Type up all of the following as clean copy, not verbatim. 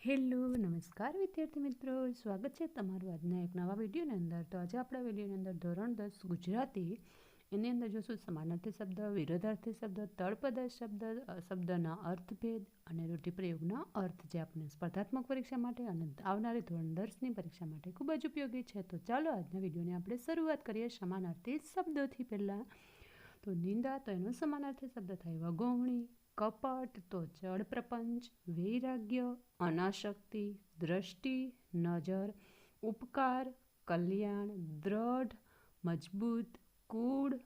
Hello નમસ્કાર વિદ્યાર્થી મિત્રો, સ્વાગત છે તમારું આજના એક નવા વિડીયોની અંદર. તો આજે આપણા વિડીયોની અંદર ધોરણ 10 ગુજરાતી એની અંદર જોશું સમાનાર્થી શબ્દ, વિરોધાર્થી શબ્દ, તળપદ શબ્દ, શબ્દના અર્થભેદ અને રૂઢિપ્રયોગના અર્થ, જે આપણે સ્પર્ધાત્મક પરીક્ષા માટે અને આવનારી ધોરણ 10ની પરીક્ષા માટે ખૂબ જ ઉપયોગી છે. તો ચાલો આજના વિડીયોની આપણે શરૂઆત કરીએ સમાનાર્થી શબ્દોથી. પહેલાં તો નિંદા, તો એનો સમાનાર્થી શબ્દ થાય વગોવણી. કપટ, તો જળ પ્રપંચ. વૈરાગ્ય, અનાશક્તિ. દ્રષ્ટિ, નજર. ઉપકાર, કલ્યાણ. દ્રઢ, મજબૂત. કુળ,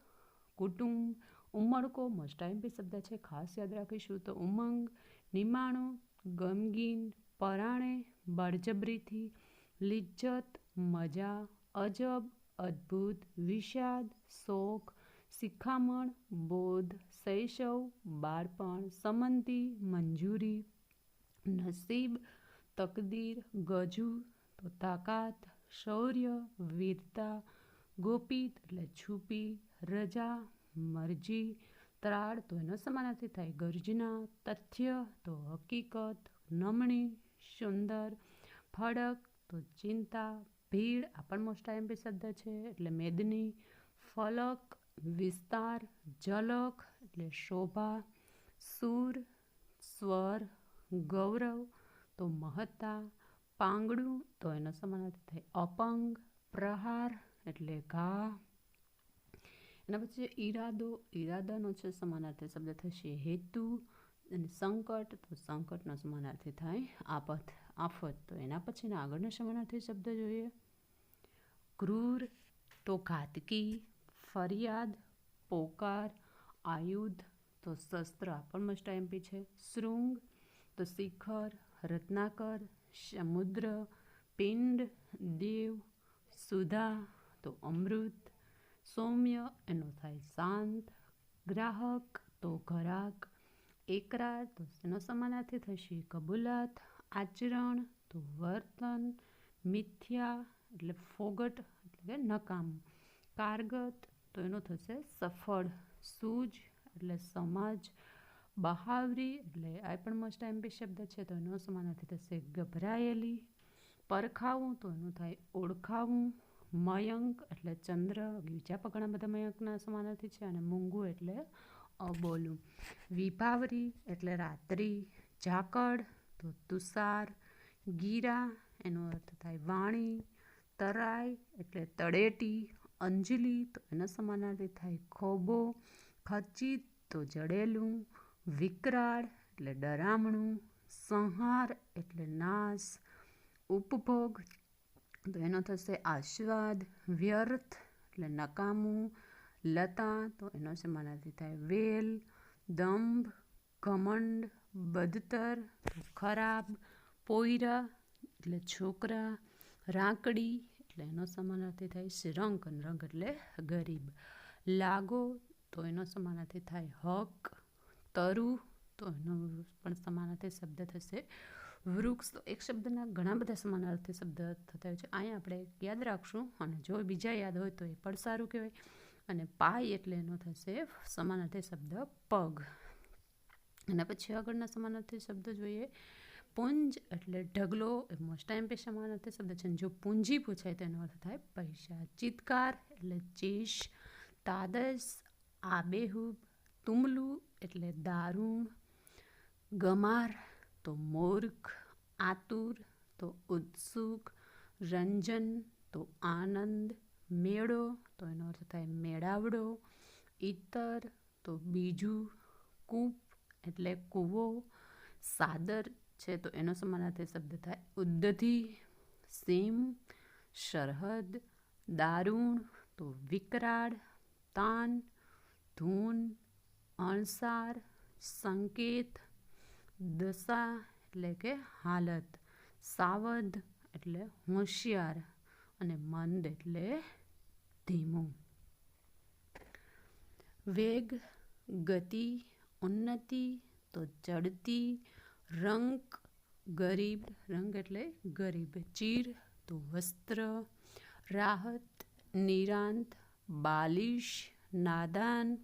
કુટુંબ. ઉમળકો, મોસ્ટ આઈમ્પી શબ્દ છે, ખાસ યાદ રાખીશું. તો ઉમંગ. નિમાણું, ગમગીન. પરાણે, બળજબરીથી. લિજ્જત, મજા. અજબ, અદ્ભુત. વિષાદ, શોક. શિખામણ, બોધ. શૈશવ, બાળપણ. સમંતી, મંજૂરી. નસીબ, તકદીર. ગજુ, તો તાકાત. શૌર્ય, વીરતા. ગોપિત, એટલે છુપી. રજા, મરજી. ત્રાળ, તો એનો સમાનાર્થી થાય ગર્જના. તથ્ય, તો હકીકત. નમણી, સુંદર. ફળક, તો ચિંતા. ભીડ, આ પણ મોસ્ટ આઈમ્પી શબ્દ છે, એટલે મેદની. ફલક, વિસ્તાર. ઝલક, એટલે શોભા. સૂર, સ્વર. ગૌરવ, તો મહત્તા. પાંગડું, તો એનો સમાનાર્થી થાય અપંગ. પ્રહાર, એટલે ઘા. એના પછી ઈરાદો, ઈરાદાનો છે સમાનાર્થી શબ્દ થશે હેતુ. અને સંકટ, તો સંકટનો સમાનાર્થી થાય આફત. તો એના પછીના આગળના સમાનાર્થી શબ્દ જોઈએ. ક્રૂર, તો ઘાતકી. ફરિયાદ, પોકાર. આયુધ, તો શસ્ત્ર, આ પણ મોસ્ટ આઈમ્પી છે. શૃંગ, તો શિખર. રત્નાકર, સમુદ્ર. પિંડ, દેવ. સુધા, તો અમૃત. સૌમ્ય, એનો થાય શાંત. ગ્રાહક, તો ઘરાક. એકરાર, તો એનો સમાનાર્થી થશે કબૂલાત. આચરણ, તો વર્તન. મિથ્યા, એટલે ફોગટ, એટલે કે નકામું. કારગત, તો એનો થશે સફળ. સૂઝ, એટલે સમજ. બહાવરી, એટલે આ પણ મોસ્ટ આઈમ્પી શબ્દ છે, તો એનો સમાનાર્થી થશે ગભરાયેલી. પરખાવું, તો એનું થાય ઓળખાવું. મયંક, એટલે ચંદ્ર. બીજા પણ ઘણા બધા મયંકના સમાનાર્થી છે. અને મૂંગું, એટલે અબોલું. વિભાવરી, એટલે રાત્રિ. ઝાકળ, તો તુષાર. ગીરા, એનો અર્થ થાય વાણી. તરાઈ, એટલે તળેટી. અંજલિ, તો એનો સમાનાર્થી થાય ખોબો. ખચિત, તો જડેલું. વિકરાળ, એટલે ડરામણું. સંહાર, એટલે નાશ. ઉપભોગ, તો એનો થશે આસ્વાદ. વ્યર્થ, એટલે નકામું. લતા, તો એનો સમાનાર્થી થાય વેલ. દંભ, ઘમંડ. બદતર, તો ખરાબ. પોયરા, એટલે છોકરા. રાંકડી, એટલે એનો સમાનાર્થી થાય શ્રંક. રંગ એટલે ગરીબ. લાગો, તો એનો સમાનાર્થી થાય હક. તરુ, તો એનો પણ સમાનાર્થી શબ્દ થશે વૃક્ષ. તો એક શબ્દના ઘણા બધા સમાનાર્થી શબ્દ થતા હોય છે. અહીંયા આપણે યાદ રાખશું, અને જો બીજા યાદ હોય તો એ પણ સારું કહેવાય. અને પાય, એટલે એનો થશે સમાનાર્થી શબ્દ પગ. અને પછી આગળના સમાનાર્થી શબ્દ જોઈએ. પુંજ, એટલે ઢગલો. એ મોસ્ટ ટાઈમ સમાનાર્થી શબ્દ છે. જો પૂંજી પૂછાય તો એનો અર્થ થાય પૈસા. ચિત્કાર, એટલે ચીશ. તાદસ, આબેહૂબ. તુમલું, એટલે દારૂણ. ગમાર, તો મૂર્ખ. આતુર, તો ઉત્સુક. રંજન, તો આનંદ. મેળો, તો એનો અર્થ થાય મેળાવડો. ઈતર, તો બીજું. કૂપ, એટલે કૂવો. સાદર છે, તો એનો સમાનાર્થી શબ્દ થાય ઉદ્ધતિ. સીમ, સરહદ. દારૂણ, તો વિકરાળ. તાન, ધૂન. અણસાર, સંકેત. દશા, એટલે કે હાલત. સાવધ, એટલે હોશિયાર. અને મંદ, એટલે ધીમું. વેગ, ગતિ. ઉન્નતિ, તો ચડતી. રંક, ગરીબ. રંગ એટલે ગરીબ. ચીર, તો વસ્ત્ર. રાહત, નિરાંત. બાલિશ, નાદાન.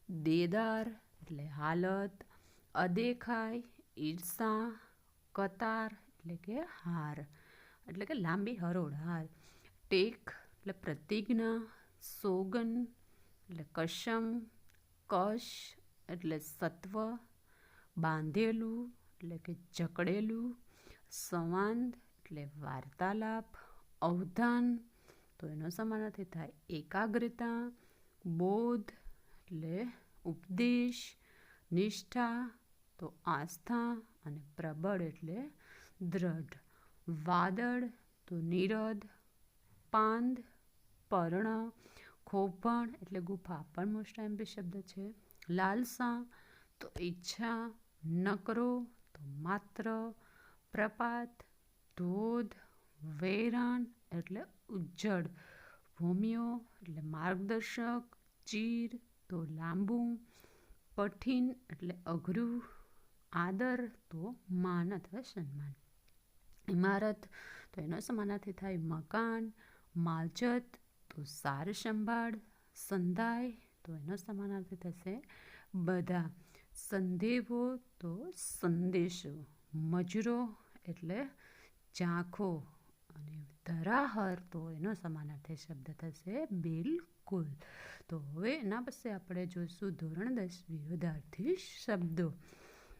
દેદાર, એટલે હાલત. અદેખાય, ઈર્ષા. કતાર, એટલે કે હાર, એટલે કે લાંબી હરોળ હાર. ટેક એટલે પ્રતિજ્ઞા, સોગન એટલે કસમ, કશ એટલે સત્વ, બાંધેલું એટલે કે જકડેલું, સંવાદ એટલે વાર્તાલાપ, અવધાન તો એનો સમાનાર્થી થાય એકાગ્રતા, બોધ એટલે ઉપદેશ, નિષ્ઠા તો આસ્થા અને પ્રબળ એટલે દ્રઢ, વાદળ તો નિરદ, પાંદ પર્ણ, ખોભણ એટલે ગુફા પણ મોસ્ટ એમ્પી શબ્દ છે, લાલસા તો ઈચ્છા, નકરો તો માત્ર, પ્રપાત ધોધ, વેરાન એટલે ઉજ્જડ, ભૂમિઓ એટલે માર્ગદર્શક, ચીર તો લાંબુ, પઠિન એટલે અઘરું, આદર તો માન અથવા સન્માન, ઇમારત તો એનો સમાનાર્થી થાય મકાન, માલજત તો સાર સંભાળ, સંધાય તો એનો સમાનાર્થી થશે બધા, સંદેવો તો સંદેશો, મજરો એટલે ઝાંખો અને ધરાહર તો એનો સમાનાર્થી શબ્દ થશે બિલકુલ. તો હવે એના પછી આપણે જોઈશું ધોરણ 10 વિરોધાર્થી શબ્દો,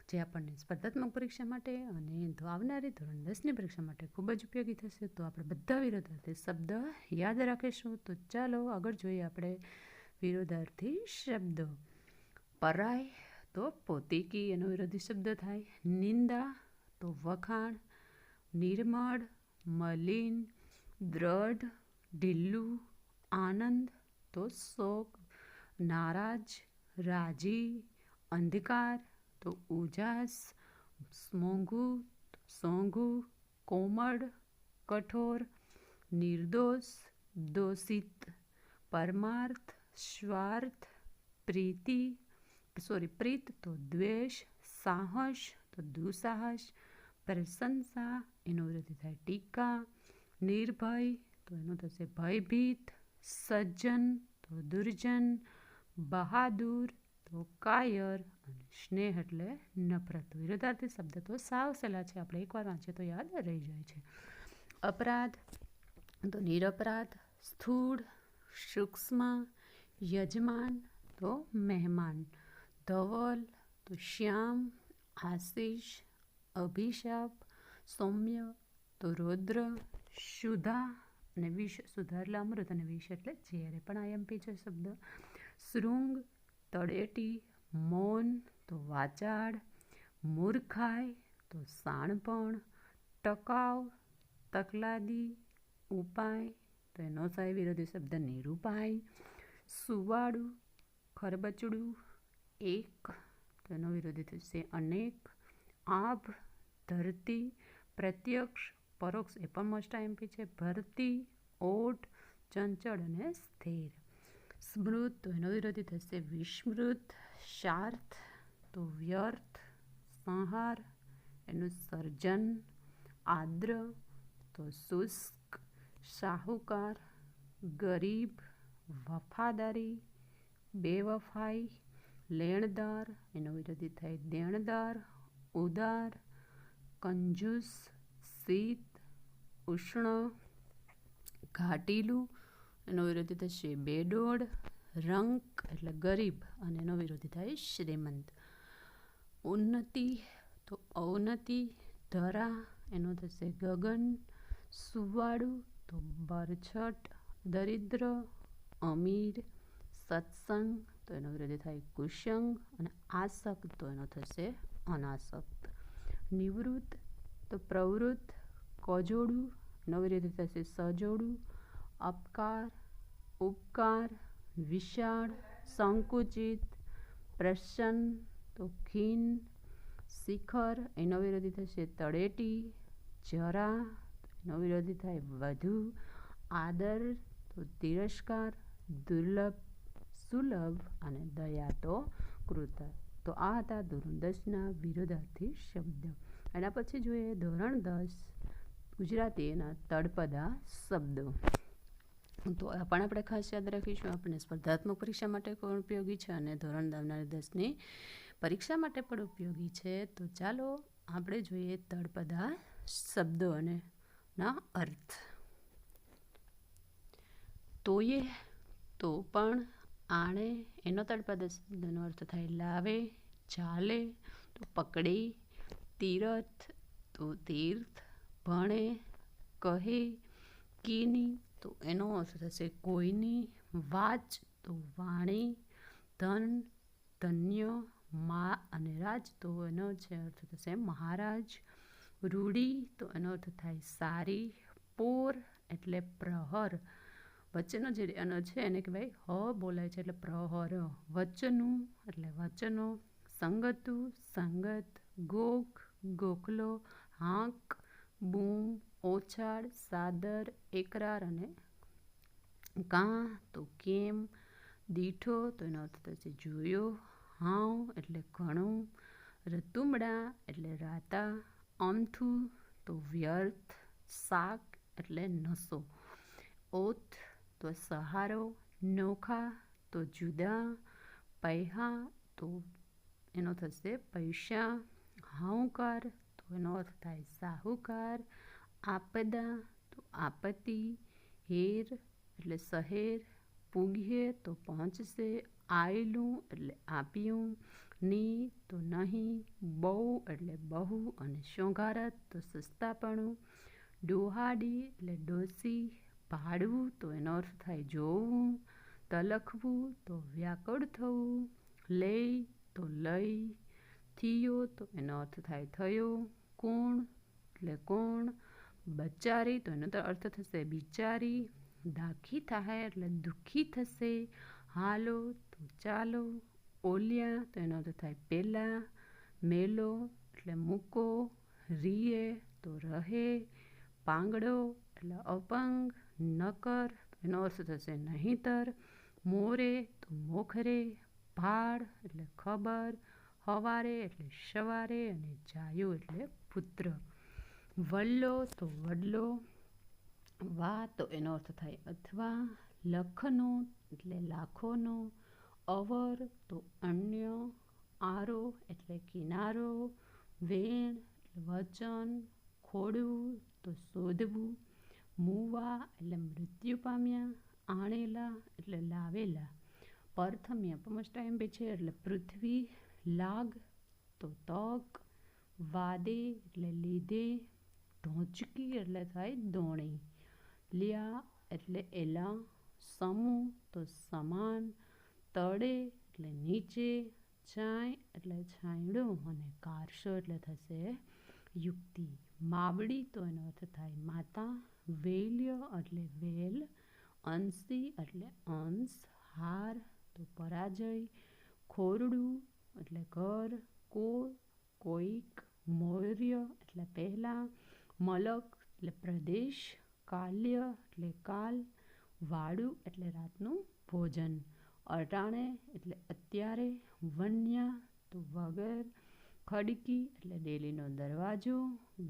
જે આપણને સ્પર્ધાત્મક પરીક્ષા માટે અને આવનારી ધોરણ 10ની પરીક્ષા માટે ખૂબ જ ઉપયોગી થશે. તો આપણે બધા વિરોધાર્થી શબ્દ યાદ રાખીશું. તો ચાલો આગળ જોઈએ આપણે વિરોધાર્થી શબ્દો. પરાય તો પોતીકી એનો વિરોધી શબ્દ થાય, નિંદા તો વખાણ, નિર્મળ મલિન, દ્રઢ ઢીલું, આનંદ તો શોક, નારાજ રાજી, અંધકાર તો ઉજાસ, મોંઘું તો સોંઘું, કોમળ કઠોર, નિર્દોષ દોષિત, પરમાર્થ સ્વાર્થ, પ્રીત તો દ્વેષ, સાહસ તો દુસાહસ, પ્રશંસા એનો વિરોધી થાય ટીકા, નિર્ભય તો એનું થશે ભયભીત, સજ્જન તો દુર્જન, બહાદુર તો કાયર અને સ્નેહ એટલે નફરત. વિરોધાર્થી શબ્દ તો સાવ સહેલા છે, આપણે એકવાર વાંચીએ તો યાદ રહી જાય છે. અપરાધ તો નિરપરાધ, સ્થૂળ સૂક્ષ્મ, યજમાન તો મહેમાન, ધવલ તો શ્યામ, આશીષ અભિશાપ, સૌમ્ય તો રૌદ્ર, સુધા અને વિષ, સુધા એટલે અમૃત અને વિષ એટલે ઝેર, પણ આઈએમપી છે શબ્દ. શૃંગ તળેટી, મૌન તો વાચાળ, મૂર્ખાઈ તો શાણપણ, ટકાઉ તકલાદી, ઉપાય તો એનો થાય વિરોધી શબ્દ નિરૂપાય, સુવાળું ખરબચડું, એક તો એનો વિરોધી થશે અનેક, આભ ધરતી, પ્રત્યક્ષ પરોક્ષ એ પણ મોસ્ટ આઈએમપી છે, ભરતી ઓટ, ચંચળ અને સ્થિર. સ્મૃત તો એનો વિરોધી થશે વિસ્મૃત, શાર્થ તો વ્યર્થ, સંહાર એનું સર્જન, આદ્ર તો શુષ્ક, શાહુકાર, ગરીબ, વફાદારી, બેવફાઈ, લેણદાર એનો વિરોધી થાય દેણદાર, ઉદાર, કંજૂસ, શીત, ઉષ્ણ, ઘાટીલું એનો વિરોધી થશે બેડોળ, રંક એટલે ગરીબ અને એનો વિરોધી થાય શ્રીમંત, ઉન્નતિ તો અવનતિ, ધરા એનો થશે ગગન, સુવાળું તો બરછટ, દરિદ્ર, અમીર, સત્સંગ તો એનો વિરોધી થાય કુસંગ અને આસક્ત તો એનો થશે અનાસક્ત, નિવૃત્ત તો પ્રવૃત્ત, કજોડું એનો વિરોધી થશે સજોડું, અપકાર ઉપકાર, વિશાળ સંકુચિત, પ્રસન્ન તો ખીન, શિખર એનો વિરોધી થશે તળેટી, જરા એનો વિરોધી થાય વધુ, આદર તો તિરસ્કાર, દુર્લભ સુલભ અને દયા તો કૃતજ્ઞ. તો આ હતા ધોરણ 10ના વિરોધાર્થી શબ્દ. એના પછી જોઈએ ધોરણ 10 ગુજરાતી એના તળપદા શબ્દો. તો આ પણ આપણે ખાસ યાદ રાખીશું, આપણે સ્પર્ધાત્મક પરીક્ષા માટે પણ ઉપયોગી છે અને ધોરણ 10ની પરીક્ષા માટે પણ ઉપયોગી છે. તો ચાલો આપણે જોઈએ તળપદા શબ્દો અને ના અર્થ. તોયે, તો પણ, આણે, એનો તળપદ શબ્દનો અર્થ થાય લાવે, ચાલે, તો પકડે, તીરથ, તો તીર્થ, ભણે, કહે, કીની, તો એનો અર્થ થશે કોઈની, વાચ, તો વાણી, ધન, ધન્ય, મા અને રાજ, તો એનો છે અર્થ થશે મહારાજ, રૂઢી, તો એનો અર્થ થાય સારી, પોર એટલે પ્રહર, વચ્ચેનો જે એનો છે એને કહેવાય હ બોલાય છે એટલે પ્રહર, વચનું એટલે વચનો, સંગતું, સંગત, ગોખ, ગોખલો, હાંક, બૂમ, ઓછાળ, સાદર, એકરાર અને કાં, તો કેમ, દીઠો, તો એનો અર્થ થશે જોયો, હાવ એટલે ઘણું, રતુમડા એટલે રાતા, અમથું, તો વ્યર્થ, શાક એટલે નસો, ઓથ, તો સહારો, નોખા, તો જુદા, પૈહા, તો એનો થશે પૈસા, હાઉકાર, તો એનો અર્થ થાય સાહુકાર, આપદા, તો આપત્તિ, હેર એટલે શહેર, પૂગ્યે, તો પહોંચશે, આયલું એટલે આપ્યું, ની, તો નહીં, બહુ એટલે બહુ અને શોંઘારત, તો સસ્તાપણું, ડોહાડી એટલે ડોસી, ભાડવું, તો એનો અર્થ થાય જોવું, તલખવું, તો વ્યાકળ થવું, લઈ, તો લઈ, થયો, તો એનો અર્થ થાય થયો, કોણ એટલે કોણ, બચારી, તો એનો તો અર્થ થશે બિચારી, દાખી થાય એટલે દુઃખી થશે, હાલો, તો ચાલો, ઓલિયા, તો એનો અર્થ થાય પેલા, મેલો એટલે મૂકો, રીએ, તો રહે, પાંગડો એટલે અપંગ, નકર, તો એનો અર્થ થશે નહીંતર, મોરે, તો મોખરે, ભાડ એટલે ખબર, હવારે એટલે સવારે અને જાયો એટલે પુત્ર, વલ્લો, તો વડલો, વા, તો એનો અર્થ થાય અથવા, લખનો એટલે લાખોનો, અવર, તો અન્ય, આરો એટલે કિનારો, વેણ એટલે વચન, ખોડવું, તો શોધવું, મુવા એટલે મૃત્યુ પામ્યા, આણેલા એટલે લાવેલા, પરથમ્ય પમસ્ટાયમ છે એટલે પૃથ્વી, લાગ, તો તક, વાદે એટલે લીધે, ઢોંચકી એટલે થાય દોણી, લ્યા એટલે એલા, સમૂહ, તો સમાન, તળે એટલે નીચે, ચાય એટલે છાંયડો અને કારસો એટલે થશે યુક્તિ, માવડી, તો એનો અર્થ થાય માતા, વેલ્ય એટલે વેલ, અંશી એટલે અંશ, હાર, તો પરાજય, ખોરડું એટલે ઘર, કોઈક, મૌર્ય એટલે પહેલા, મલક એટલે પ્રદેશ, કાલ્ય એટલે કાલ, વાડું એટલે રાતનું ભોજન, અટાણે એટલે અત્યારે, વન્યા, તો વગર, ખડકી એટલે ડેલીનો દરવાજો,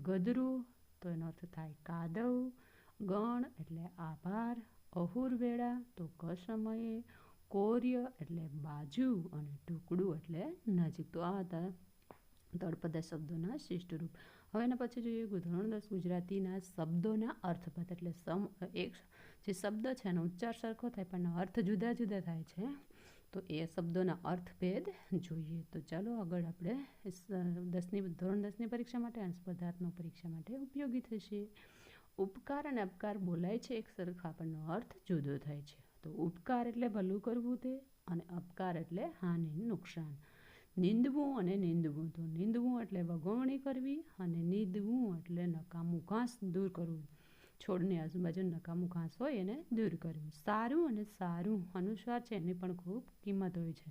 ગદરો, તો એનો અર્થ થાય કાદવ, ગણ એટલે આભાર, અહુરવેળા, તો કસમયે, કોર્ય એટલે બાજુ અને ટુકડું એટલે નજીક. તો આ હતા તળપદા શબ્દોના શિષ્ટ રૂપ. હવે એના પછી જોઈએ ધોરણ 10 ગુજરાતીના શબ્દોના અર્થપદ એટલે એક જે શબ્દ છે એનો ઉચ્ચાર સરખો થાય પણ અર્થ જુદા જુદા થાય છે. તો એ શબ્દોના અર્થભેદ જોઈએ. તો ચાલો આગળ આપણે ધોરણ 10ની પરીક્ષા માટે અને સ્પર્ધાત્મક પરીક્ષા માટે ઉપયોગી થશે. ઉપકાર અને અપકાર બોલાય છે એક સરખા આપણનો અર્થ જુદો થાય છે. તો ઉપકાર એટલે ભલું કરવું તે અને અપકાર એટલે હાનિ નુકસાન. નીંદવું અને નીંદવું, તો નીંદવું એટલે વગવણી કરવી અને નીંદવું એટલે નકામું ઘાસ દૂર કરવું. છોડની આજુબાજુ નકામું ઘાસ હોય એને દૂર કરવું. સારું અને સારું અનુસ્વાર છે એની પણ ખૂબ કિંમત હોય છે.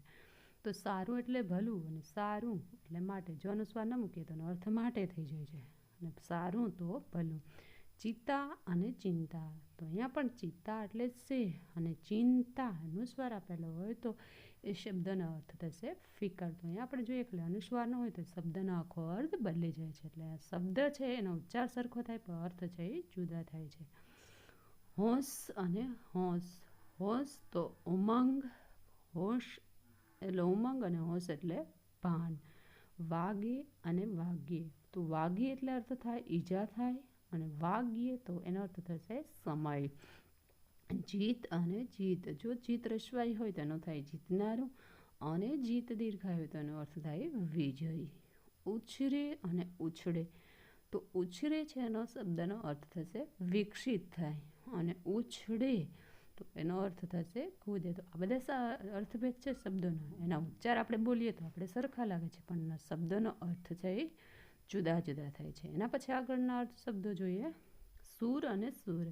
તો સારું એટલે ભલું અને સારું એટલે માટે. જો અનુસ્વાર ન મૂકીએ તો અર્થ માટે થઈ જાય છે અને સારું તો ભલું. ચિત્તા અને ચિંતા, તો અહીંયા પણ ચિત્તા એટલે છે અને ચિંતા અનુસ્વાર આપેલો હોય તો એ શબ્દનો અર્થ થશે ફિકર. તો અહીંયા આપણે જોઈએ એટલે અનુસ્વાર ન હોય તો શબ્દનો આખો અર્થ બદલી જાય છે. એટલે આ શબ્દ છે એનો ઉચ્ચાર સરખો થાય પણ અર્થ છે એ જુદા થાય છે. હોશ અને હોશ. હોશ તો ઉમંગ, હોશ એટલે ઉમંગ અને હોશ એટલે ભાન. વાગે અને વાગ્યે, તો વાગી એટલે અર્થ થાય ઈજા થાય, અને વાગ્યે તો એનો અર્થ થશે સમય. જીત અને જીત, જો જીત રસવાઈ હોય તો એનો થાય જીતનારું, અને જીત દીર્ઘાય હોય તો એનો અર્થ થાય વિજયી. ઉછરે અને ઉછળે, તો ઉછરે છે એનો શબ્દનો અર્થ થશે વિકસિત થાય, અને ઉછળે તો એનો અર્થ થશે કૂદે. તો આ બધા અર્થભેદ છે શબ્દોનો, એના ઉચ્ચાર આપણે બોલીએ તો આપણે સરખા લાગે છે, પણ શબ્દોનો અર્થ છે એ જુદા જુદા થાય છે. એના પછી આગળના અર્થ શબ્દો જોઈએ. સૂર અને સૂર,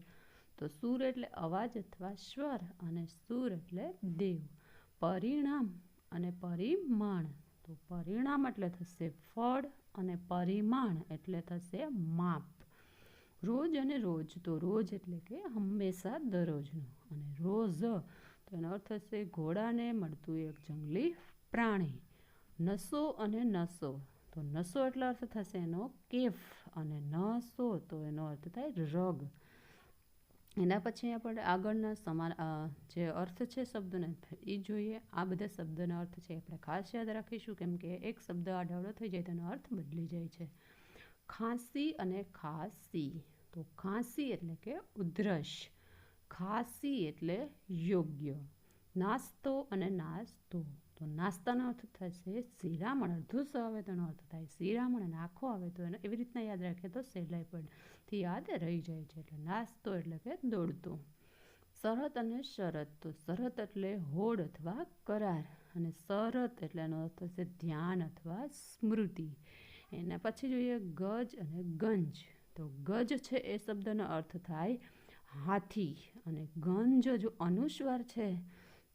તો સૂર એટલે અવાજ અથવા સ્વર, અને સૂર એટલે દેવ. પરિણામ અને પરિમાણ, તો પરિણામ એટલે થશે ફળ, અને પરિમાણ એટલે થશે માપ. રોજ અને રોજ, તો રોજ એટલે કે હંમેશા દરરોજનું, અને રોઝ તો એનો અર્થ થશે ઘોડાને મળતું એક જંગલી પ્રાણી. નસો અને નસો, તો નસો એટલે અર્થ થશે એનો કેફ, અને નસો તો એનો અર્થ થાય રગ. એના પછી આપણે આગળના સમાન જે અર્થ છે શબ્દોને એ જોઈએ. આ બધા શબ્દોના અર્થ છે આપણે ખાસ યાદ રાખીશું, કેમ કે એક શબ્દ આડાવડો થઈ જાય તેનો અર્થ બદલી જાય છે. ખાંસી અને ખાંસી, તો ખાંસી એટલે કે ઉધરસ, ખાંસી એટલે યોગ્ય. નાસ્તો અને નાસ્તો, તો નાસ્તાનો અર્થ થશે શિરામણ, અડધું સ આવે તો એનો અર્થ થાય શિરામણ, અને આખો આવે તો એને એવી રીતના યાદ રાખીએ તો સહેલાઈ પરથી યાદ રહી જાય છે. એટલે નાસ્તો એટલે કે દોડતો. શરત અને શરત, તો શરત એટલે હોડ અથવા કરાર, અને શરત એટલે એનો અર્થ થશે ધ્યાન અથવા સ્મૃતિ. એના પછી જોઈએ ગજ અને ગંજ, તો ગજ છે એ શબ્દનો અર્થ થાય હાથી, અને ગંજ જો અનુસ્વાર છે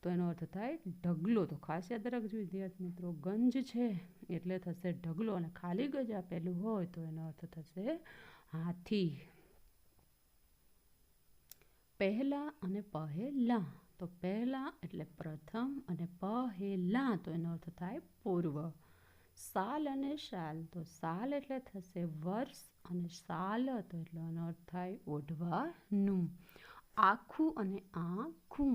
તો એનો અર્થ થાય ઢગલો. તો ખાસ યાદ રાખજો વિદ્યાર્થી મિત્રો, ગંજ છે એટલે થશે ઢગલો, અને ખાલી ગજ આપેલું હોય તો એનો અર્થ થશે હાથી. પહેલા અને પહેલા, તો પહેલા એટલે પ્રથમ, અને પહેલા તો એનો અર્થ થાય પૂર્વ. સાલ અને શાલ, તો સાલ એટલે થશે વર્ષ, અને સાલ તો એટલે એનો અર્થ થાય ઓઢવાનું. આખું અને આખું,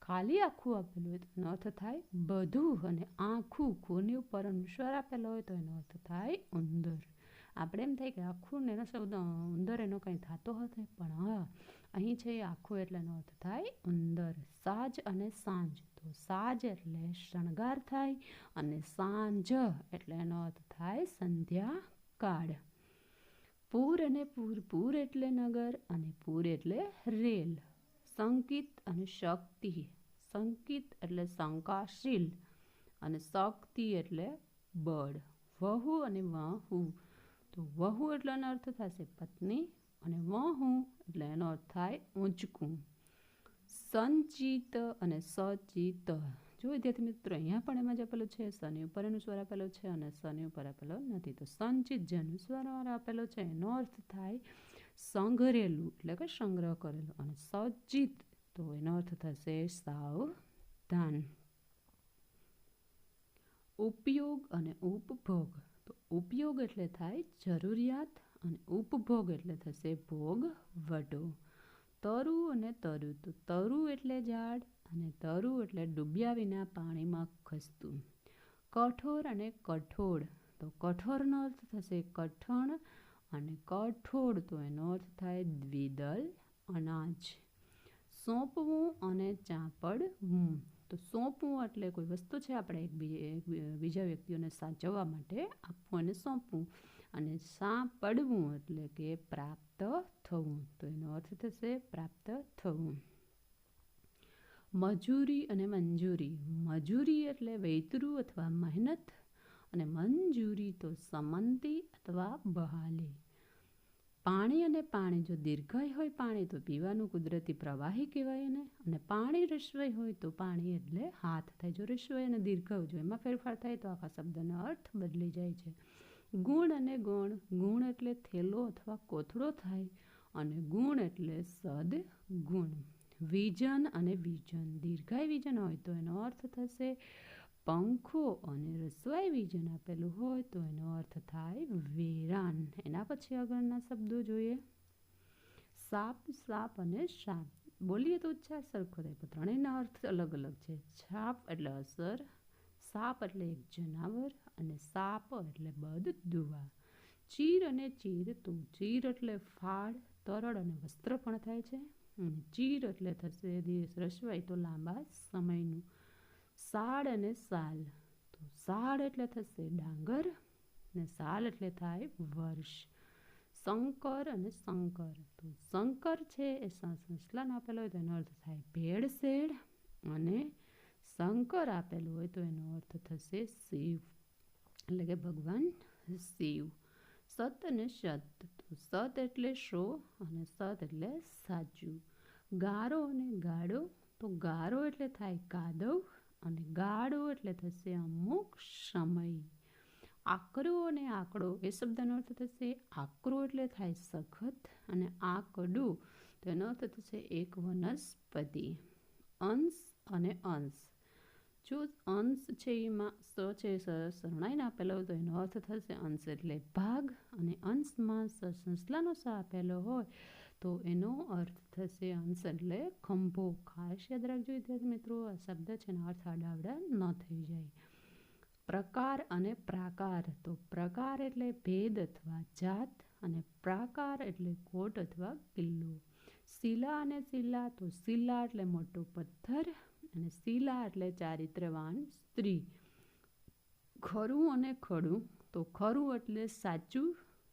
ખાલી આખું આપેલું હોય તો એનો અર્થ થાય બધું, અને આખું ખૂની ઉપર અનુસ્વાર આપેલો હોય તો એનો અર્થ થાય ઉંદર. આપણે એમ થાય કે આખું ને એનો શબ્દ ઉંદર એનો કંઈ થતો હશે, પણ હા અહીં છે આખું એટલે એનો અર્થ થાય ઉંદર. સાજ અને સાંજ, તો સાજ એટલે શણગાર થાય, અને સાંજ એટલે એનો અર્થ થાય સંધ્યાકાળ. પૂર અને પૂર, પૂર એટલે નગર, અને પૂર એટલે રેલ. સંકિત અને શક્તિ, સંકિત એટલે શંકાશીલ, અને શક્તિ એટલે બળ. વહુ અને વહુ, તો વહુ એટલે એનો અર્થ થશે પત્ની, અને વહુ એટલે એનો અર્થ થાય ઊંચકું. સંચિત અને સચિત, જો વિદ્યાર્થી મિત્રો અહીંયા પણ એમાં જ આપેલો છે સની ઉપર અનુસ્વાર આપેલો છે, અને સની ઉપર આપેલો નથી. તો સંચિત જે અનુસ્વાર આપેલો છે એનો અર્થ થાય સંઘરેલું એટલે કે સંગ્રહ કરેલું, અને સચિત તો એનો અર્થ થશે સાવધાન. ઉપયોગ અને ઉપભોગ, તો ઉપયોગ એટલે થાય જરૂરિયાત, અને ઉપભોગ એટલે થશે ભોગ વટો. તરુ અને તરુ, તો તરુ એટલે ઝાડ, અને તરુ એટલે ડૂબ્યા વિના પાણીમાં ખસતું. કઠોર અને કઠોળ, તો કઠોરનો અર્થ થશે કઠણ, અને કઠોળ તો એનો અર્થ થાય દ્વિદળ અનાજ. સોંપવું અને ચાંપડવું, તો સોંપવું એટલે કોઈ વસ્તુ છે આપણે બીજા વ્યક્તિઓને સાચવવા માટે આપવું અને સોંપવું, અને સાંપડવું એટલે કે પ્રાપ્ત થવું, તો એનો અર્થ થશે પ્રાપ્ત થવું. મજૂરી અને મંજૂરી, મજૂરી એટલે વેતરું અથવા મહેનત, અને મંજૂરી તો સંમતિ અથવા બહાલી. પાણી અને પાણી, જો દીર્ઘાય હોય પાણી તો પીવાનું કુદરતી પ્રવાહી કહેવાય એને, અને પાણી રસવાઈ હોય તો પાણી એટલે હાથ થાય. જો રસવાઈ અને દીર્ઘાય જો એમાં ફેરફાર થાય તો આખા શબ્દનો અર્થ બદલી જાય છે. ગુણ અને ગણ, ગુણ એટલે થેલો અથવા કોથળો થાય, અને ગુણ એટલે સદગુણ. વિજન અને વિજન, દીર્ઘાય વિજન હોય તો એનો અર્થ થશે પંખો, અને રસવાઈ વિજન આપેલું હોય તો એનો અર્થ થાય વેરાન. એના પછી આગળના શબ્દો જોઈએ. સાપ, સાપ અને સાપ, બોલીએ તો ઉચ્ચાર સરખો થાય પણ ત્રણેયના અર્થ અલગ અલગ છે. સાપ એટલે અસર, સાપ એટલે એક જનાવર, અને સાપ એટલે બદદુવા. ચીર અને ચીર, તો ચીર એટલે ફાળ, તરળ અને વસ્ત્ર પણ થાય છે. અને ચીર એટલે થશે દીર્ઘ રસવાય, તો લાંબા સમયનું. સાળ અને સાલ, તો સાળ એટલે થશે ડાંગર અને સાલ એટલે થાય વર્ષ. શંકર અને શંકર, તો શંકર છે એ સંસ્લાન આપેલો હોય તો એનો અર્થ થાય ભેળસેળ, અને શંકર આપેલું હોય તો એનો અર્થ થશે શિવ, એટલે કે ભગવાન શિવ. સત અને સત, તો સત એટલે શો અને સત એટલે સાચું. ગારો અને ગાડો, તો ગારો એટલે થાય કાદવ અને ગાડો એટલે થશે અમુક સમય. આકરો અને આંકડો, એ શબ્દનો અર્થ થશે આકરો એટલે થાય સખત અને આંકડું તો એનો અર્થ થશે એક વનસ્પતિ. અંશ અને અંશ, જો અંશ છે એમાં છે શરણાઈને આપેલો હોય તો એનો અર્થ થશે અંશ એટલે ભાગ, અને અંશમાં સંસ્લાનો સ આપેલો હોય તો એનો અર્થ થશે અંશ એટલે ખંભો. ખાસ યાદ રાખજો વિદ્યાર્થી મિત્રો, આ શબ્દ છે એના અર્થ આડાવડા ન થઈ જાય. પ્રકાર અને પ્રાકાર, તો પ્રકાર એટલે ભેદ અથવા જાત અને પ્રાકાર એટલે કોટ અથવા કિલ્લો. શિલા અને શિલા, તો શિલા એટલે મોટો પથ્થર અને શિલા એટલે ચારિત્ર્યવાન સ્ત્રી. ખરું અને ખડું, તો ખરું એટલે સાચું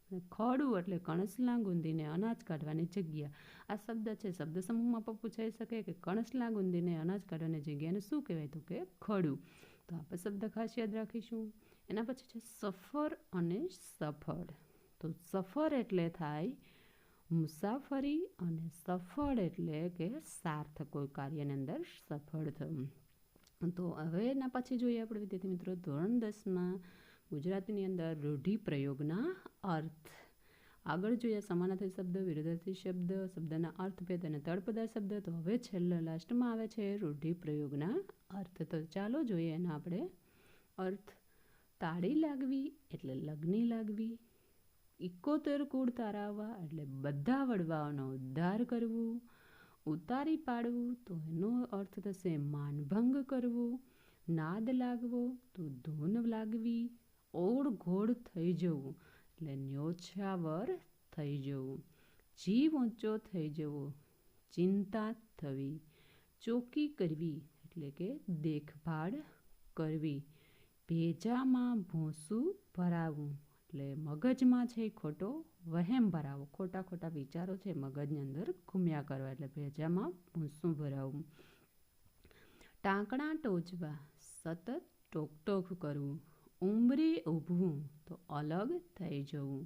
અને ખડું એટલે કણસલા ગુંદીને અનાજ કાઢવાની જગ્યા. આ શબ્દ છે શબ્દ સમૂહમાં પણ પૂછાઈ શકે કે કણસલા ગુંદીને અનાજ કાઢવાની જગ્યાને શું કહેવાય, તો કે ખડું. તો આપણે શબ્દ ખાસ યાદ રાખીશું. એના પછી છે સફર અને સફળ, તો સફર એટલે થાય મુસાફરી અને સફળ એટલે કે સાર્થક કોઈ કાર્યની અંદર સફળ થવું. તો હવે એના પછી જોઈએ આપણે વિદ્યાર્થી મિત્રો ધોરણ 10માં ગુજરાતીની અંદર રૂઢિપ્રયોગના અર્થ. આગળ જોઈએ સમાનાર્થી શબ્દ, વિરુદ્ધાર્થી શબ્દ, શબ્દના અર્થભેદ અને તળપદા શબ્દ. તો હવે છેલ્લા લાસ્ટમાં આવે છે રૂઢિપ્રયોગના અર્થ. તો ચાલો જોઈએ એના આપણે અર્થ. તાળી લાગવી એટલે લગ્ની લાગવી. 71 કુળ તારાવવા એટલે બધા વડવાઓનો ઉદ્ધાર કરવું. ઉતારી પાડવું, તો એનો અર્થ થશે માનભંગ કરવું. નાદ લાગવો, તો ધૂન લાગવી. ઓળ ઘોળ થઈ જવું એટલે ન્યોછાવર થઈ જવું. જીવ ઊંચો થઈ જવો, ચિંતા થવી. ચોકી કરવી એટલે કે દેખભાળ કરવી. ભેજામાં ભૂંસું ભરાવું એટલે મગજમાં છે ખોટો વહેમ ભરાવો, ખોટા ખોટા વિચારો છે મગજની અંદર ઘૂમ્યા કરવા એટલે ભેજામાં ભૂંસું ભરાવું. ટાંકણા ટોચવા, સતત ટોકટોક કરવું. ઉંબરે ઊભવું, તો અલગ થઈ જવું.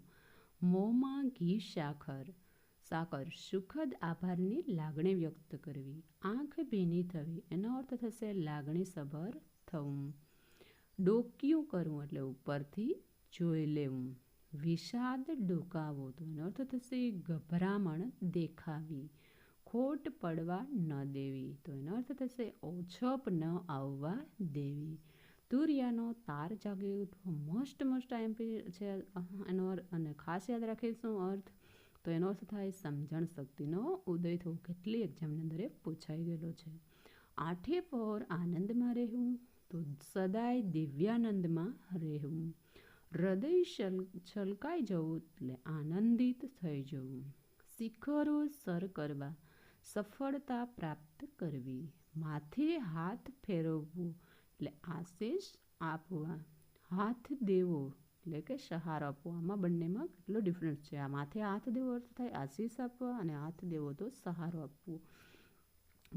મોંમાં ઘી સાકર, સુખદ આભારની લાગણી વ્યક્ત કરવી. આંખ ભીની થવી, એનો અર્થ થશે લાગણીસભર થવું. ડોકિયું કરવું એટલે ઉપરથી જોઈ લેવું. વિષાદ ડોકાવો, તો એનો અર્થ થશે ગભરામણ દેખાવી. ખોટ પડવા ન દેવી, તો એનો અર્થ થશે ઓછપ ન આવવા દેવી. તુરિયાનો તાર જાગ્યો, તો મોસ્ટ આઈએમપી છે એનો અર્થ, અને ખાસ યાદ રાખીશું અર્થ. તો એનો અર્થ થાય સમજણ શક્તિનો ઉદય થવો. કેટલી એક્ઝામની અંદર એ પૂછાઈ ગયેલો છે. આઠે પહોર આનંદમાં રહેવું, તો સદાય દિવ્યાનંદમાં રહેવું. હૃદય છલકાઈ જવું એટલે આનંદિત થઈ જવું. શિખરો સર કરવા, સફળતા પ્રાપ્ત કરવી. માથે હાથ ફેરવવું એટલે આશીષ આપવા. હાથ દેવો એટલે કે સહારો આપવો. આમાં બંનેમાં કેટલો ડિફરન્સ છે. આ માથે હાથ દેવો અર્થ થાય આશીષ આપવા અને હાથ દેવો તો સહારો આપવો.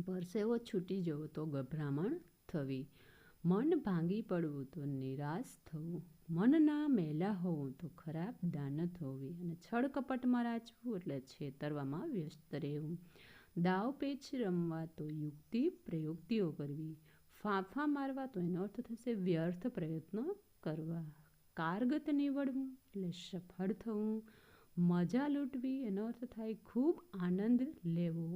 પરસેવો છૂટી જવો તો ગભરામણ થવી. મન ભાંગી પડવું તો નિરાશ થવું. મનના મેલા હોવું તો ખરાબ દાનત હોવી. અને છળ કપટમાં રાચવું એટલે છેતરવામાં વ્યસ્ત રહેવું. દાવ પેચ રમવા તો યુક્તિ પ્રયુક્તિઓ કરવી. ફાંફા મારવા તો એનો અર્થ થશે વ્યર્થ પ્રયત્નો કરવા. કારગત નીવડવું એટલે સફળ થવું. મજા લૂંટવી એનો અર્થ થાય ખૂબ આનંદ લેવો.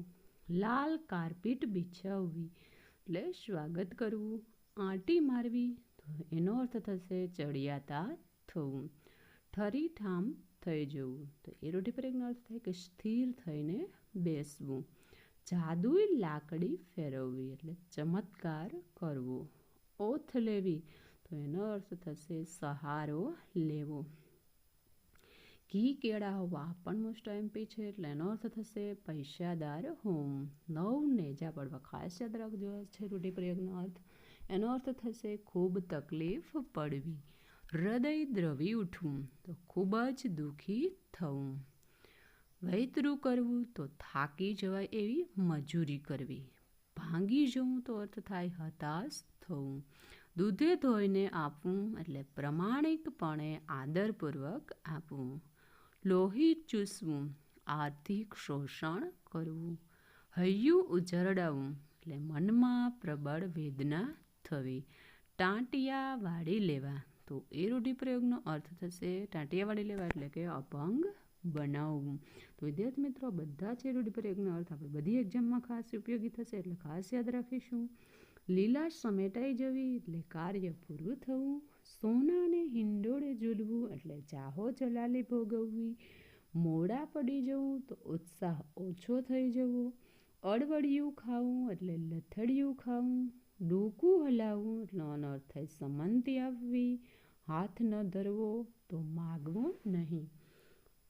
લાલ કાર્પેટ બિછાવવી એટલે સ્વાગત કરવું. આંટી મારવી તો એનો અર્થ થશે ચડિયાતા થવું. ઠરીઠામ થઈ જવું, તો એ રૂઢિપ્રયોગનો અર્થ થાય કે સ્થિર થઈને બેસવું. જાદુઈ લાકડી ફેરવવી એટલે ચમત્કાર કરવો. ઓથ લેવી તો એનો અર્થ થશે સહારો લેવો. ઘી કેળા હોવા પણ મોસ્ટ એમપી છે, એટલે એનો અર્થ થશે પૈસાદાર હોમ. 9 નેજા પડવા, ખાસ યાદ રાખજો છે રૂઢિપ્રયોગનો અર્થ. એનો અર્થ થશે ખૂબ તકલીફ પડવી. હૃદય દ્રવી ઉઠવું, તો ખૂબ જ દુઃખી થવું. વૈતરું કરવું, તો થાકી જવાય એવી મજૂરી કરવી. ભાંગી જવું, તો અર્થ થાય હતાશ થવું. દૂધે ધોઈને આપવું, એટલે પ્રમાણિકપણે આદરપૂર્વક આપવું. લોહી ચૂસવું, આર્થિક શોષણ કરવું. હૈયું ઉજરડાવું, એટલે મનમાં પ્રબળ વેદના થવી. ટાંટિયા વાળી લેવા, તો એ રૂઢિપ્રયોગનો અર્થ થશે ટાંટિયા વાળી લેવા એટલે કે અપંગ બનાવવું. તો વિદ્યાર્થી મિત્રો, બધા જ રૂઢિપ્રયોગનો અર્થ આપણે બધી એક્ઝામમાં ખાસ ઉપયોગી થશે, એટલે ખાસ યાદ રાખીશું. લીલા સમેટાઈ જવી, એટલે કાર્ય પૂરું થવું. સોનાને હિંડોળે ઝૂલવું, એટલે ચાહો જલાલી ભોગવવી. મોડા પડી જવું, તો ઉત્સાહ ઓછો થઈ જવો. અડવડિયું ખાવું, એટલે લથડિયું ખાવું. ડોકું હલાવવું, એટલે આનો અર્થ થાય સંમતિ આપવી. હાથ ન ધરવો, તો માગવો નહીં.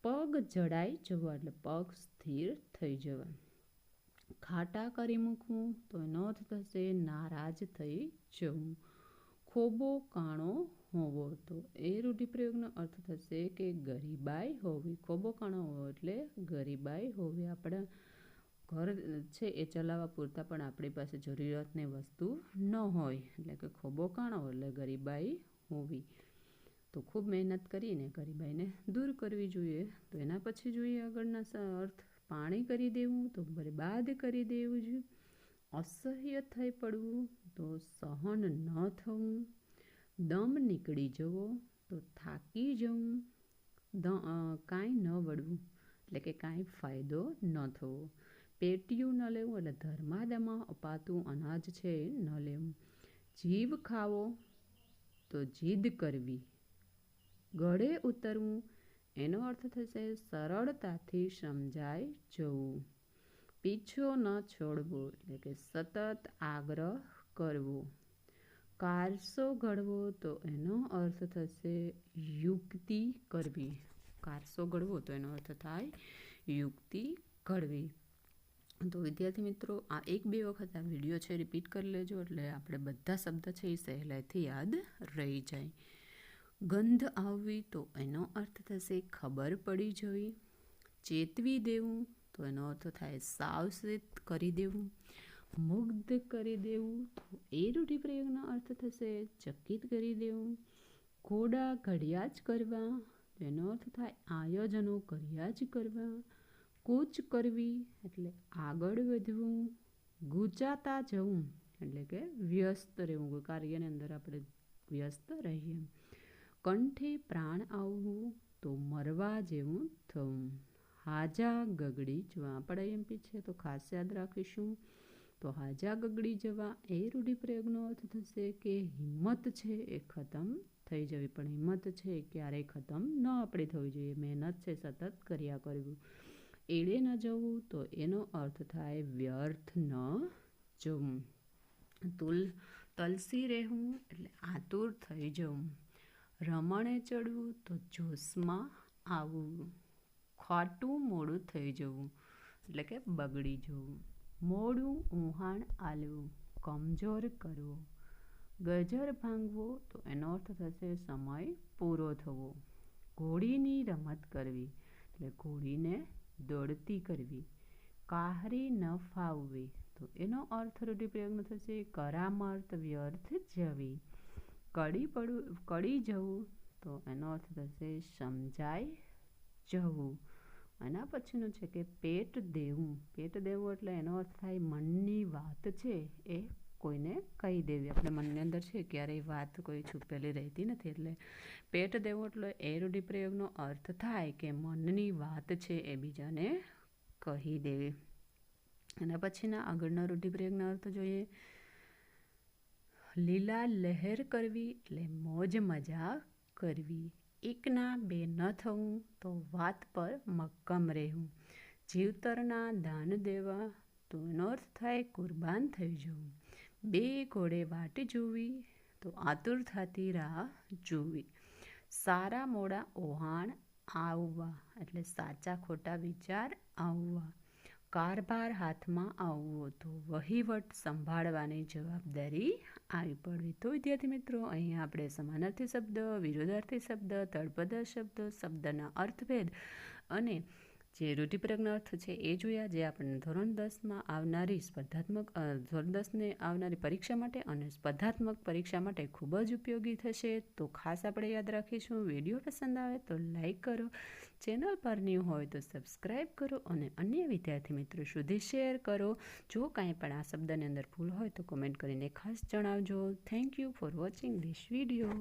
પગ જડાઈ જવા, એટલે પગ સ્થિર થઈ જવા. ખાટા કરી મૂકવું, તો એનો અર્થ થશે નારાજ થઈ જવું. ખોબો કાણો હોવો, તો એ રૂઢિપ્રયોગનો અર્થ થશે કે ગરીબાઈ હોવી. ખોબો કાણો હોવો એટલે ગરીબાઈ હોવી. આપણા ઘર છે એ ચલાવવા પૂરતા પણ આપણી પાસે જરૂરિયાતની વસ્તુ ન હોય, એટલે કે ખોબો કાણો એટલે ગરીબાઈ હોવી. તો ખૂબ મહેનત કરીને ગરીબાઈને દૂર કરવી જોઈએ. તો એના પછી જોઈએ આગળના અર્થ. પાણી કરી દેવું, તો બરબાદ કરી દેવું જોઈએ. અસહ્ય થઈ પડવું, તો સહન ન થવું. દમ નીકળી જવો, તો થાકી જવું. કાંઈ ન વળવું, એટલે કે કાંઈ ફાયદો ન થવો. પેટીયું ન લેવું, એટલે ધર્માદામાં અપાતું અનાજ છે એ ન લેવું. જીવ ખાવો, તો જીદ કરવી. ગળે ઉતરવું, એનો અર્થ થશે સરળતાથી સમજાઈ જવું. પીછો ન છોડવો, એટલે કે સતત આગ્રહ કરવો. કારસો ઘડવો, તો એનો અર્થ થશે યુક્તિ કરવી. કારસો ઘડવો, તો એનો અર્થ થાય યુક્તિ ઘડવી. તો વિદ્યાર્થી મિત્રો, આ 1-2 વખત આ વિડીયો છે રિપીટ કરી લેજો, એટલે આપણે બધા શબ્દ છે એ સહેલાઈથી યાદ રહી જાય. ગંધ આવવી, તો એનો અર્થ થશે ખબર પડી જવી. ચેતવી દેવું, તો એનો અર્થ થાય સાવચેત કરી દેવું. મુગ્ધ કરી દેવું, તો એ રૂઢિપ્રયોગનો અર્થ થશે ચકિત કરી દેવું. ઘોડા ઘડિયા જ કરવા, એનો અર્થ થાય આયોજનો કર્યા જ કરવા. કૂચ કરવી, એટલે આગળ વધવું. ગુચાતા જવું, એટલે કે વ્યસ્ત રહેવું, કોઈ કાર્યની અંદર આપણે વ્યસ્ત રહીએ. કંઠે પ્રાણ આવવું, તો મરવા જેવું થવું. હાજા ગગડી જવા, આપણે એમપી છે તો ખાસ યાદ રાખીશું. તો હાજા ગગડી જવા એ રૂઢિપ્રયોગનો અર્થ થશે કે હિંમત છે એ ખતમ થઈ જવી. પણ હિંમત છે એ ક્યારેય ખતમ ન આપણી થવી જોઈએ. મહેનત છે સતત કર્યા કરવું. એળે ન જવું, તો એનો અર્થ થાય વ્યર્થ ન જવું. તલસી રહેવું, એટલે આતુર થઈ જવું. રમણે ચડવું, તો જોશમાં આવવું. ખોટું મોડું થઈ જવું, એટલે કે બગડી જવું. મોડું ઉહાણ આલવું, કમજોર કરવો. ગજર ભાંગવો, તો એનો અર્થ થશે સમય પૂરો થવો. ઘોડીની રમત કરવી, એટલે ઘોડીને દોડતી કરવી. કાહરી ન ફાવવી, તો એનો અર્થ રૂઢિપ્રયોગનો થશે કરામત વ્યર્થ જવી. કડી જવું, તો એનો અર્થ થશે સમજાઈ જવું. એના પછીનું છે કે પેટ દેવું. પેટ દેવું એટલે એનો અર્થ થાય મનની વાત છે એ કોઈને કહી દેવી. આપણે મનની અંદર છે ક્યારેય વાત કોઈ છુપેલી રહેતી નથી, એટલે પેટ દેવું એટલે એ રૂઢિપ્રયોગનો અર્થ થાય કે મનની વાત છે એ બીજાને કહી દેવી. એના પછીના આગળના રૂઢિપ્રયોગના અર્થ જોઈએ. લીલા લહેર કરવી, એટલે મોજ મજા કરવી. એકના બે ન થવું, તો વાત પર મક્કમ રહેવું. જીવતરના દાન દેવા, તો એનો અર્થ થાય કુરબાન થઈ જવું. બે ઘોડે વાટ જોવી, તો આતુરતાથી રાહ જોવી. સારા મોડા ઓહાણ આવવા એટલે સાચા ખોટા વિચાર આવવા. કારભાર હાથમાં આવવો તો વહીવટ સંભાળવાની જવાબદારી આવી પડવી. તો વિદ્યાર્થી મિત્રો, અહીંયા આપણે સમાનાર્થી શબ્દ, વિરોધાર્થી શબ્દ, તળપદા શબ્દ, શબ્દના અર્થભેદ અને જે રૂઢિપ્રયોગના અર્થ છે એ જોયા, જે આપણને ધોરણ 10માં આવનારી ધોરણ 10ને આવનારી પરીક્ષા માટે અને સ્પર્ધાત્મક પરીક્ષા માટે ખૂબ જ ઉપયોગી થશે. તો ખાસ આપણે યાદ રાખીશું. વિડીયો પસંદ આવે તો લાઈક કરો, ચેનલ પર ન્યૂ હોય તો સબસ્ક્રાઈબ કરો અને અન્ય વિદ્યાર્થી મિત્રો સુધી શેર કરો. જો કાંઈ પણ આ શબ્દની અંદર ભૂલ હોય તો કોમેન્ટ કરીને ખાસ જણાવજો. Thank you for watching this video.